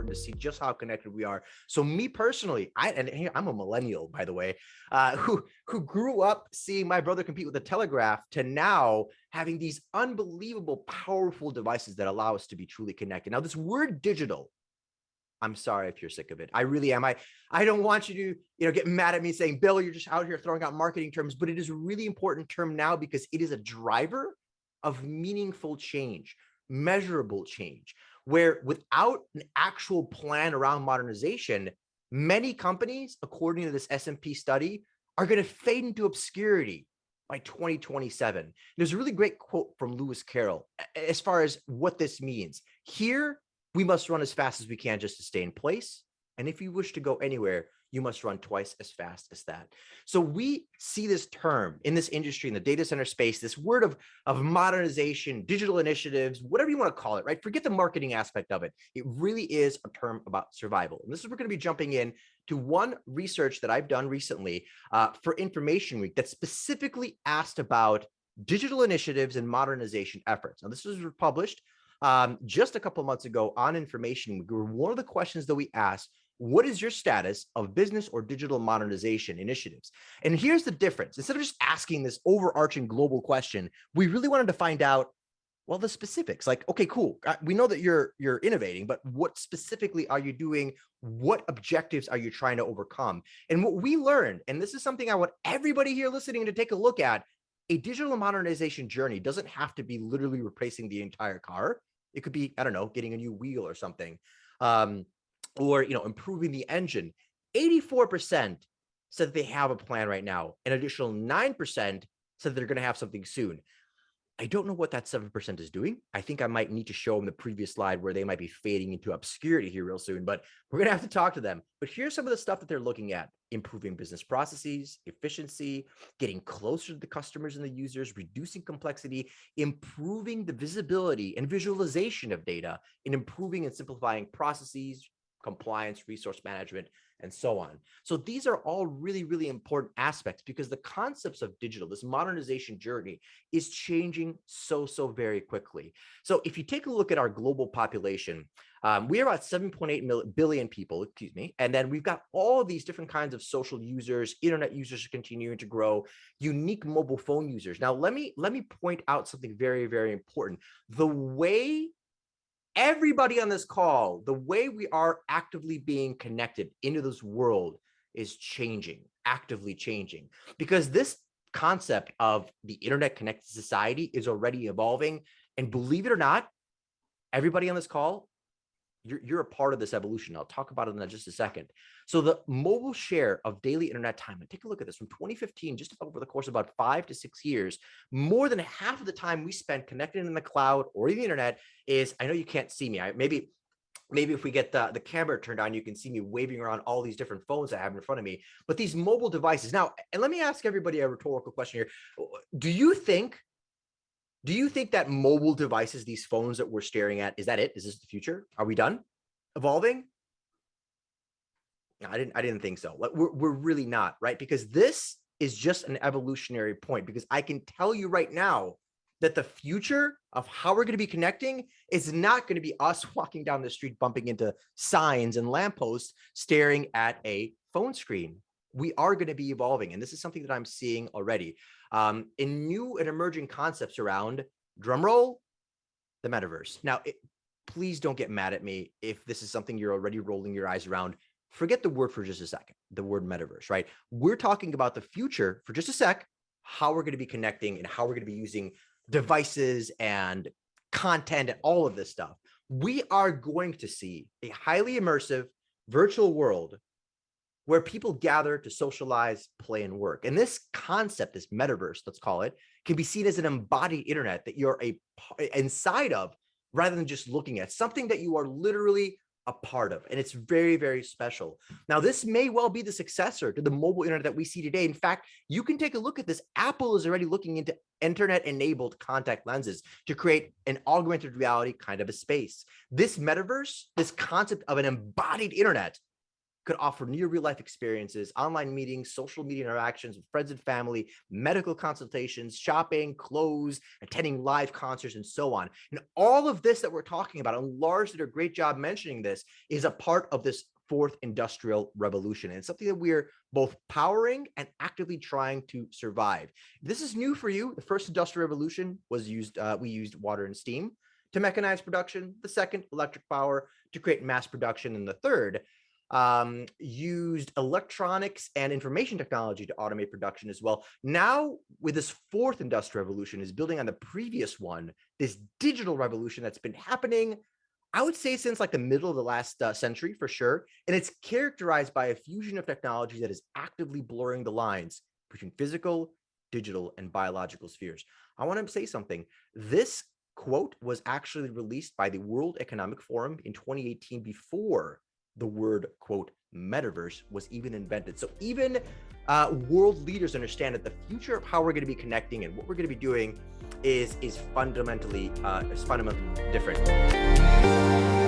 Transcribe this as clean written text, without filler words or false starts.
important to see just how connected we are. So me personally, I'm a millennial, by the way, who grew up seeing my brother compete with the telegraph to now having these unbelievable, powerful devices that allow us to be truly connected. Now, this word digital, I'm sorry if you're sick of it. I really am. I don't want you to, get mad at me saying, Bill, you're just out here throwing out marketing terms, but it is a really important term now because it is a driver of meaningful change, measurable change, where without an actual plan around modernization, many companies, according to this S&P study, are going to fade into obscurity by 2027. There's a really great quote from Lewis Carroll as far as what this means. Here, we must run as fast as we can just to stay in place. And if you wish to go anywhere, you must run twice as fast as that. So we see this term in this industry, in the data center space, this word of modernization, digital initiatives, whatever you want to call it, right? Forget the marketing aspect of it. It really is a term about survival. And this is, we're going to be jumping in to one research that I've done recently for Information Week that specifically asked about digital initiatives and modernization efforts. Now, this was published just a couple of months ago on Information Week. One of the questions that we asked, what is your status of business or digital modernization initiatives? And here's the difference. Instead of just asking this overarching global question, we really wanted to find out, well, the specifics. Like, okay, cool. We know that you're innovating, but what specifically are you doing? What objectives are you trying to overcome? And what we learned, and this is something I want everybody here listening to take a look at, a digital modernization journey doesn't have to be literally replacing the entire car. It could be, I don't know, getting a new wheel or something, or, improving the engine. 84% said that they have a plan right now. An additional 9% said they're going to have something soon. I don't know what that 7% is doing. I think I might need to show them the previous slide where they might be fading into obscurity here real soon, but we're going to have to talk to them. But here's some of the stuff that they're looking at: improving business processes, efficiency, getting closer to the customers and the users, reducing complexity, improving the visibility and visualization of data, and improving and simplifying processes, compliance, resource management, and so on. So these are all really, really important aspects because the concepts of digital, this modernization journey, is changing so very quickly. So if you take a look at our global population, we are about 7.8 billion people, and then we've got all these different kinds of social users, internet users are continuing to grow, unique mobile phone users. Now, let me point out something very, very important. The way everybody on this call, the way we are actively being connected into this world is changing, actively changing, because this concept of the internet connected society is already evolving. And believe it or not, everybody on this call, you're a part of this evolution. I'll talk about it in just a second. So the mobile share of daily internet time, and take a look at this from 2015, just over the course of about 5 to 6 years, more than half of the time we spend connected in the cloud or the internet is, I know you can't see me. Maybe if we get the camera turned on, you can see me waving around all these different phones I have in front of me. But these mobile devices now, and let me ask everybody a rhetorical question here. Do you think that mobile devices, these phones that we're staring at, is that it? Is this the future? Are we done evolving? No, I didn't think so. We're really not, right? Because this is just an evolutionary point, because I can tell you right now that the future of how we're going to be connecting is not going to be us walking down the street, bumping into signs and lampposts, staring at a phone screen. We are going to be evolving. And this is something that I'm seeing already in new and emerging concepts around, drum roll, the metaverse. Now, please don't get mad at me if this is something you're already rolling your eyes around. Forget the word for just a second, the word metaverse, right? We're talking about the future for just a sec, how we're going to be connecting and how we're going to be using devices and content and all of this stuff. We are going to see a highly immersive virtual world where people gather to socialize, play, and work. And this concept, this metaverse, let's call it, can be seen as an embodied internet that you're inside of rather than just looking at, something that you are literally a part of. And it's very, very special. Now, this may well be the successor to the mobile internet that we see today. In fact, you can take a look at this. Apple is already looking into internet-enabled contact lenses to create an augmented reality kind of a space. This metaverse, this concept of an embodied internet, could offer near real life experiences, online meetings, social media interactions with friends and family, medical consultations, shopping, clothes, attending live concerts, and so on. And all of this that we're talking about, and Lars did a great job mentioning this, is a part of this fourth industrial revolution. And it's something that we're both powering and actively trying to survive. This is new for you. The first industrial revolution was we used water and steam to mechanize production. The second, electric power to create mass production. And the third, used electronics and information technology to automate production as well. Now, with this fourth industrial revolution, is building on the previous one, this digital revolution that's been happening, I would say, since like the middle of the last century for sure. And it's characterized by a fusion of technology that is actively blurring the lines between physical, digital, and biological spheres. I want to say something. This quote was actually released by the World Economic Forum in 2018, before the word, quote, metaverse was even invented. So even world leaders understand that the future of how we're going to be connecting and what we're going to be doing is fundamentally different.